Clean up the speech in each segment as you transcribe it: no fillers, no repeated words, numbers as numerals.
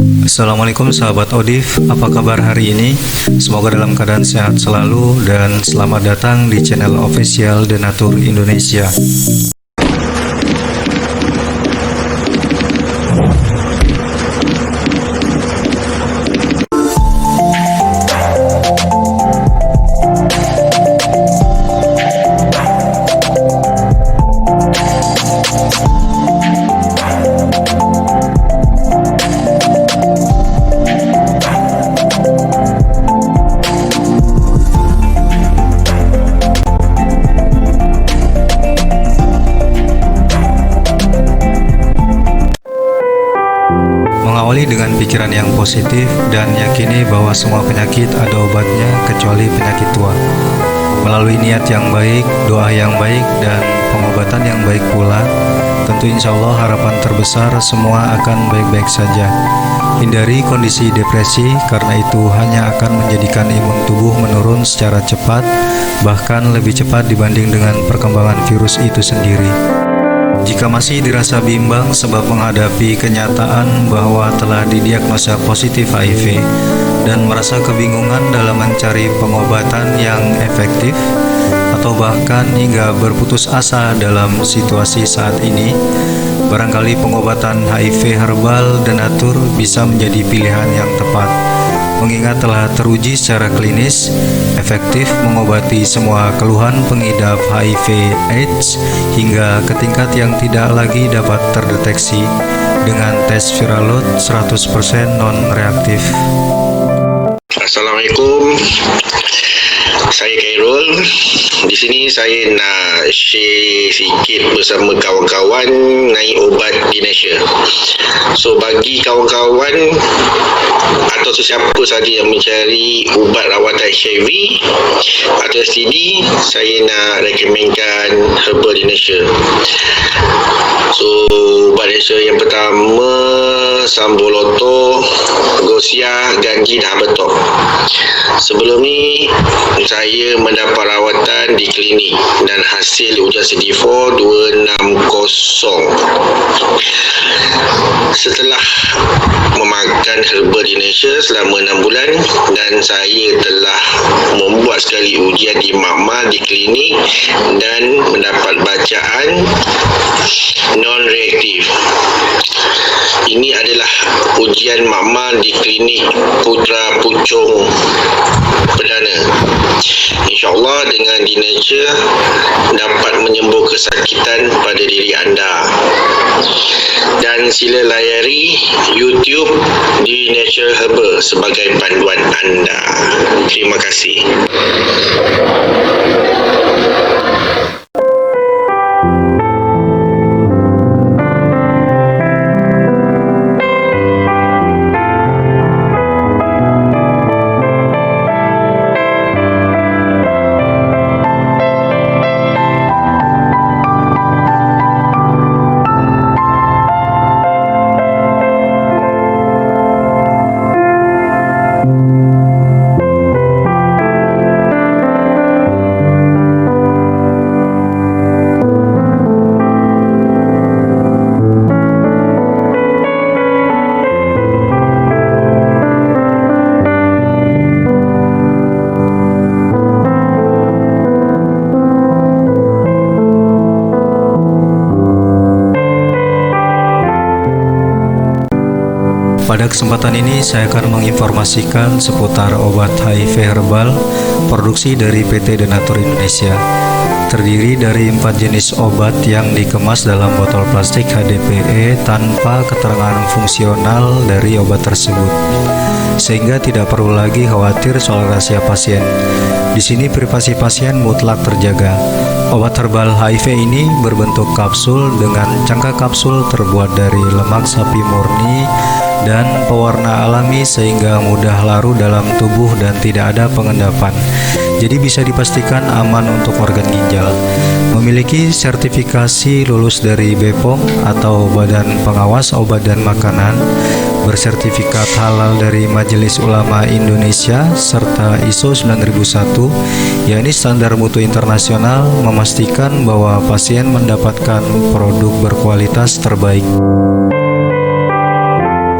Assalamualaikum sahabat Odif, apa kabar hari ini? Semoga dalam keadaan sehat selalu dan selamat datang di channel official Denatur Indonesia. Mengawali dengan pikiran yang positif dan yakini bahwa semua penyakit ada obatnya kecuali penyakit tua. Melalui niat yang baik, doa yang baik, dan pengobatan yang baik pula, tentu insya Allah harapan terbesar semua akan baik-baik saja. Hindari kondisi depresi karena itu hanya akan menjadikan imun tubuh menurun secara cepat, bahkan lebih cepat dibanding dengan perkembangan virus itu sendiri. Jika masih dirasa bimbang sebab menghadapi kenyataan bahwa telah didiagnosa positif HIV dan merasa kebingungan dalam mencari pengobatan yang efektif atau bahkan hingga berputus asa dalam situasi saat ini, barangkali pengobatan HIV herbal Denatur bisa menjadi pilihan yang tepat. Mengingat telah teruji secara klinis, efektif mengobati semua keluhan pengidap HIV/AIDS hingga ke tingkat yang tidak lagi dapat terdeteksi dengan tes viral load 100% non-reaktif. Assalamualaikum. Saya Khairul. Di sini saya nak share sikit bersama kawan-kawan naik ubat Dinesia. So bagi kawan-kawan atau sesiapa sahaja yang mencari ubat rawatan HIV atau STD, saya nak rekomenkan herbal Dinesia. So ubat Dinesia yang pertama Samboloto, Gosia, Ganji dan Habatok. Sebelum ni saya mendapat rawatan di klinik dan hasil ujian CD4 260. Setelah memakan herbal Dinesia selama 6 bulan dan saya telah membuat sekali ujian di makmal di klinik dan mendapat bacaan non-reaktif. Ini adalah ujian makmal di klinik Putra Puchong Perdana. InsyaAllah dengan Dinesia dapat menyembuh kesakitan pada diri anda. Dan sila layari YouTube Dinesia Herbal sebagai panduan anda. Terima kasih. Pada kesempatan ini saya akan menginformasikan seputar obat HIV herbal produksi dari PT Denatur Indonesia. Terdiri dari 4 jenis obat yang dikemas dalam botol plastik HDPE tanpa keterangan fungsional dari obat tersebut, sehingga tidak perlu lagi khawatir soal rahasia pasien. Di sini privasi pasien mutlak terjaga. Obat herbal HIV ini berbentuk kapsul dengan cangkang kapsul terbuat dari lemak sapi murni dan pewarna alami sehingga mudah larut dalam tubuh dan tidak ada pengendapan. Jadi bisa dipastikan aman untuk organ ginjal. Memiliki sertifikasi lulus dari BPOM atau Badan Pengawas Obat dan Makanan, bersertifikat halal dari Majelis Ulama Indonesia serta ISO 9001, yakni standar mutu internasional, memastikan bahwa pasien mendapatkan produk berkualitas terbaik.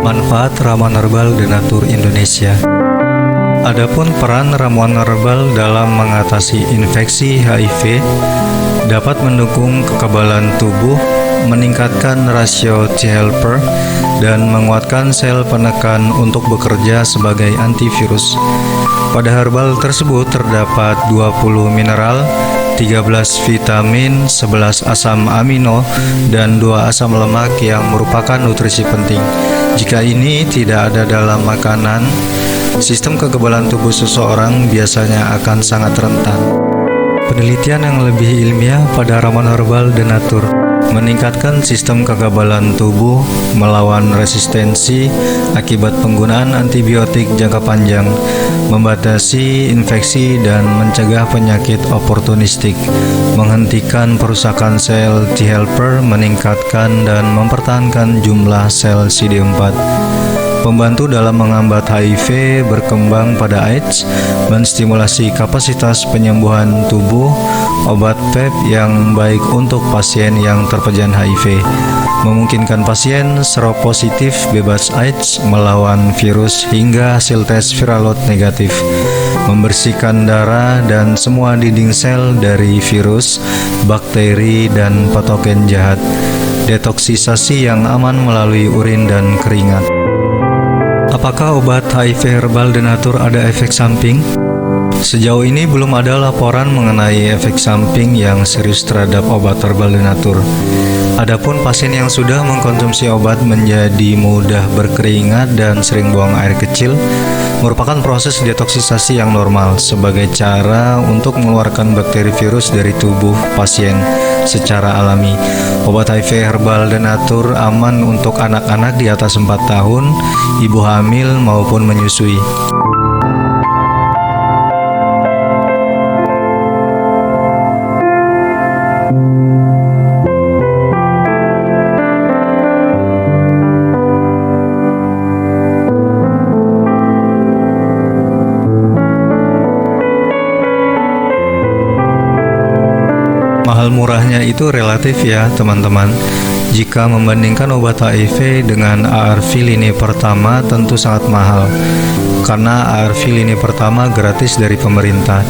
Manfaat ramuan herbal Denatur Indonesia. Adapun peran ramuan herbal dalam mengatasi infeksi HIV dapat mendukung kekebalan tubuh, meningkatkan rasio T helper, dan menguatkan sel penekan untuk bekerja sebagai antivirus. Pada herbal tersebut terdapat 20 mineral, 13 vitamin, 11 asam amino, dan 2 asam lemak yang merupakan nutrisi penting. Jika ini tidak ada dalam makanan, sistem kekebalan tubuh seseorang biasanya akan sangat rentan. Penelitian yang lebih ilmiah pada ramuan herbal Denatur meningkatkan sistem kekebalan tubuh, melawan resistensi akibat penggunaan antibiotik jangka panjang, membatasi infeksi dan mencegah penyakit oportunistik, menghentikan perusakan sel T helper, meningkatkan dan mempertahankan jumlah sel CD4, membantu dalam menghambat HIV berkembang pada AIDS, menstimulasi kapasitas penyembuhan tubuh, obat PEP yang baik untuk pasien yang terpajan HIV, memungkinkan pasien seropositif bebas AIDS melawan virus hingga hasil tes viral load negatif, membersihkan darah dan semua dinding sel dari virus, bakteri, dan patogen jahat, detoksisasi yang aman melalui urin dan keringat. Apakah obat HIV herbal Denatur ada efek samping? Sejauh ini belum ada laporan mengenai efek samping yang serius terhadap obat herbal Denatur. Adapun pasien yang sudah mengkonsumsi obat menjadi mudah berkeringat dan sering buang air kecil, merupakan proses detoksisasi yang normal sebagai cara untuk mengeluarkan bakteri virus dari tubuh pasien secara alami. Obat HIV herbal Denatur aman untuk anak-anak di atas 4 tahun, ibu hamil maupun menyusui. Mahal murahnya itu relatif ya teman-teman. Jika membandingkan obat HIV dengan ARV lini pertama tentu sangat mahal, karena ARV lini pertama gratis dari pemerintah.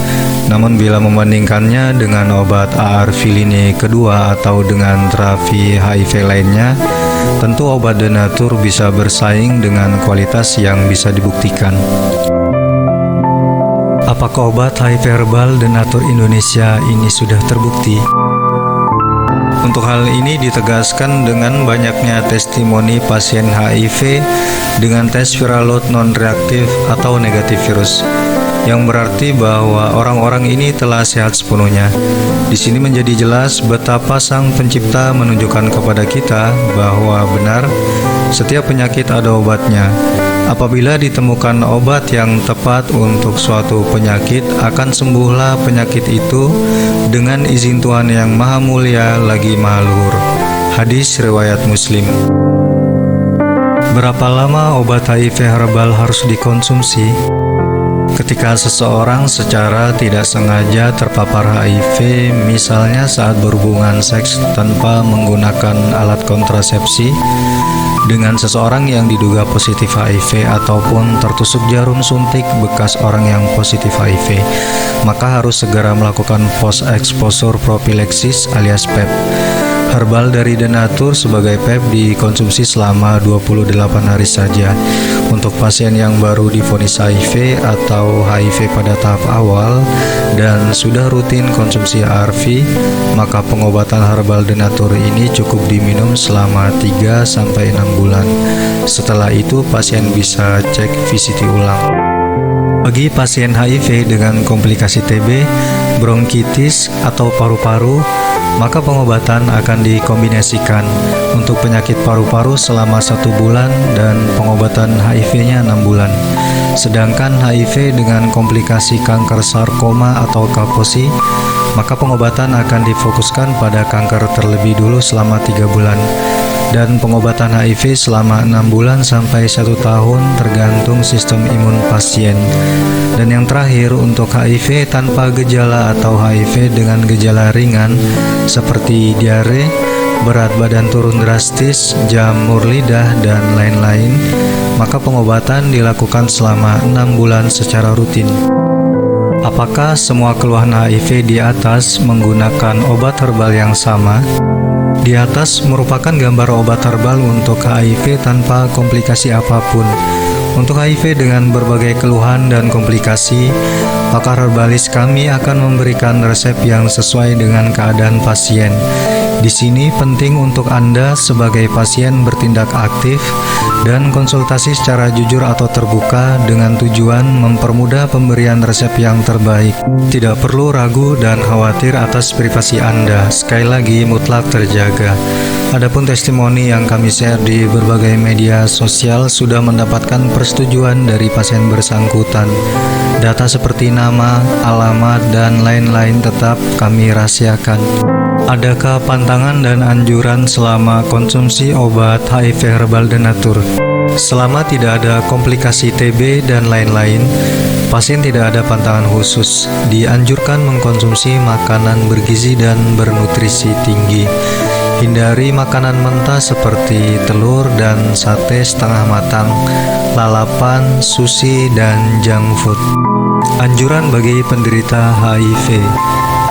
Namun bila membandingkannya dengan obat ARV lini kedua atau dengan terapi HIV lainnya, tentu obat Denatur bisa bersaing dengan kualitas yang bisa dibuktikan. Apakah obat HIV herbal Denatur Indonesia ini sudah terbukti? Untuk hal ini ditegaskan dengan banyaknya testimoni pasien HIV dengan tes viral load non-reaktif atau negatif virus, yang berarti bahwa orang-orang ini telah sehat sepenuhnya. Di sini menjadi jelas betapa Sang Pencipta menunjukkan kepada kita bahwa benar setiap penyakit ada obatnya. Apabila ditemukan obat yang tepat untuk suatu penyakit, akan sembuhlah penyakit itu dengan izin Tuhan yang Maha Mulia lagi Maha Luhur. Hadis riwayat Muslim. Berapa lama obat HIV herbal harus dikonsumsi? Ketika seseorang secara tidak sengaja terpapar HIV, misalnya saat berhubungan seks tanpa menggunakan alat kontrasepsi dengan seseorang yang diduga positif HIV ataupun tertusuk jarum suntik bekas orang yang positif HIV, maka harus segera melakukan post exposure prophylaxis alias PEP. Herbal dari Denatur sebagai PEP dikonsumsi selama 28 hari saja. Untuk pasien yang baru divonis HIV atau HIV pada tahap awal dan sudah rutin konsumsi ARV, maka pengobatan herbal Denatur ini cukup diminum selama 3-6 bulan. Setelah itu pasien bisa cek VCT ulang. Bagi pasien HIV dengan komplikasi TB, bronkitis, atau paru-paru, maka pengobatan akan dikombinasikan untuk penyakit paru-paru selama 1 bulan dan pengobatan HIV-nya 6 bulan. Sedangkan HIV dengan komplikasi kanker sarkoma atau Kaposi, maka pengobatan akan difokuskan pada kanker terlebih dulu selama 3 bulan. Dan pengobatan HIV selama 6 bulan sampai 1 tahun tergantung sistem imun pasien. Dan yang terakhir untuk HIV tanpa gejala atau HIV dengan gejala ringan seperti diare, berat badan turun drastis, jamur lidah, dan lain-lain, maka pengobatan dilakukan selama 6 bulan secara rutin. Apakah semua keluhan HIV di atas menggunakan obat herbal yang sama? Di atas merupakan gambar obat herbal untuk HIV tanpa komplikasi apapun. Untuk HIV dengan berbagai keluhan dan komplikasi, pakar herbalis kami akan memberikan resep yang sesuai dengan keadaan pasien. Di sini penting untuk Anda sebagai pasien bertindak aktif dan konsultasi secara jujur atau terbuka dengan tujuan mempermudah pemberian resep yang terbaik. Tidak perlu ragu dan khawatir atas privasi Anda, sekali lagi mutlak terjaga. Adapun testimoni yang kami share di berbagai media sosial sudah mendapatkan persetujuan dari pasien bersangkutan. Data seperti nama, alamat, dan lain-lain tetap kami rahasiakan. Adakah pantangan dan anjuran selama konsumsi obat HIV herbal Denatur? Selama tidak ada komplikasi TB dan lain-lain, pasien tidak ada pantangan khusus. Dianjurkan mengkonsumsi makanan bergizi dan bernutrisi tinggi. Hindari makanan mentah seperti telur dan sate setengah matang, lalapan, sushi, dan junk food. Anjuran bagi penderita HIV: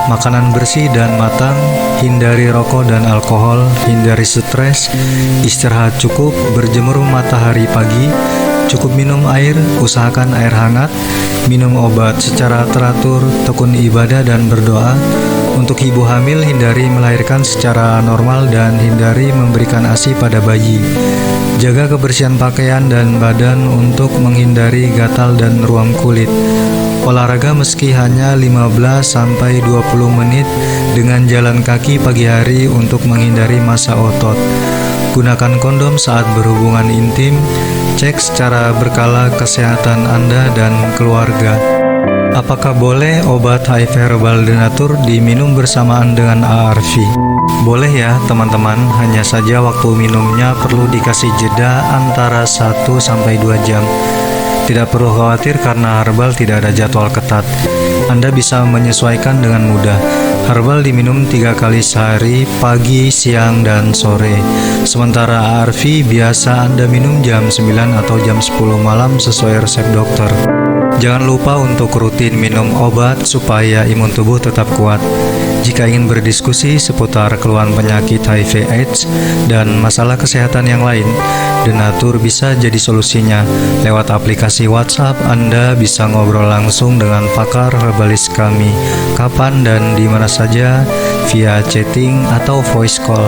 makanan bersih dan matang, hindari rokok dan alkohol, hindari stres, istirahat cukup, berjemur matahari pagi, cukup minum air, usahakan air hangat, minum obat secara teratur, tekun ibadah dan berdoa. Untuk ibu hamil, hindari melahirkan secara normal dan hindari memberikan ASI pada bayi. Jaga kebersihan pakaian dan badan untuk menghindari gatal dan ruam kulit. Olahraga meski hanya 15-20 menit dengan jalan kaki pagi hari untuk menghindari massa otot. Gunakan kondom saat berhubungan intim. Cek secara berkala kesehatan Anda dan keluarga. Apakah boleh obat HIV herbal Denatur diminum bersamaan dengan ARV? Boleh ya teman-teman, hanya saja waktu minumnya perlu dikasih jeda antara 1-2 jam. Tidak perlu khawatir karena herbal tidak ada jadwal ketat. Anda bisa menyesuaikan dengan mudah. Herbal diminum 3 kali sehari, pagi, siang, dan sore. Sementara ARV biasa Anda minum jam 9 atau jam 10 malam sesuai resep dokter. Jangan lupa untuk rutin minum obat supaya imun tubuh tetap kuat. Jika ingin berdiskusi seputar keluhan penyakit HIV/AIDS dan masalah kesehatan yang lain, Denatur bisa jadi solusinya. Lewat aplikasi WhatsApp, Anda bisa ngobrol langsung dengan pakar herbalis kami, kapan dan di mana saja, via chatting atau voice call.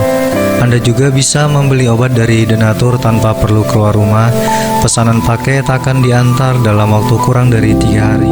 Anda juga bisa membeli obat dari Denatur tanpa perlu keluar rumah. Pesanan paket akan diantar dalam waktu kurang dari 3 hari.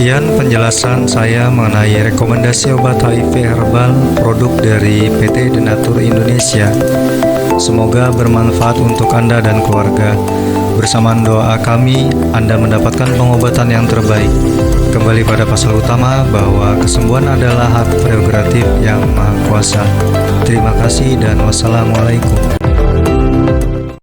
Sekian penjelasan saya mengenai rekomendasi obat HIV herbal produk dari PT Denatur Indonesia. Semoga bermanfaat untuk Anda dan keluarga. Bersamaan doa kami, Anda mendapatkan pengobatan yang terbaik. Kembali pada pasal utama bahwa kesembuhan adalah hak prerogatif yang Maha Kuasa. Terima kasih dan wassalamualaikum.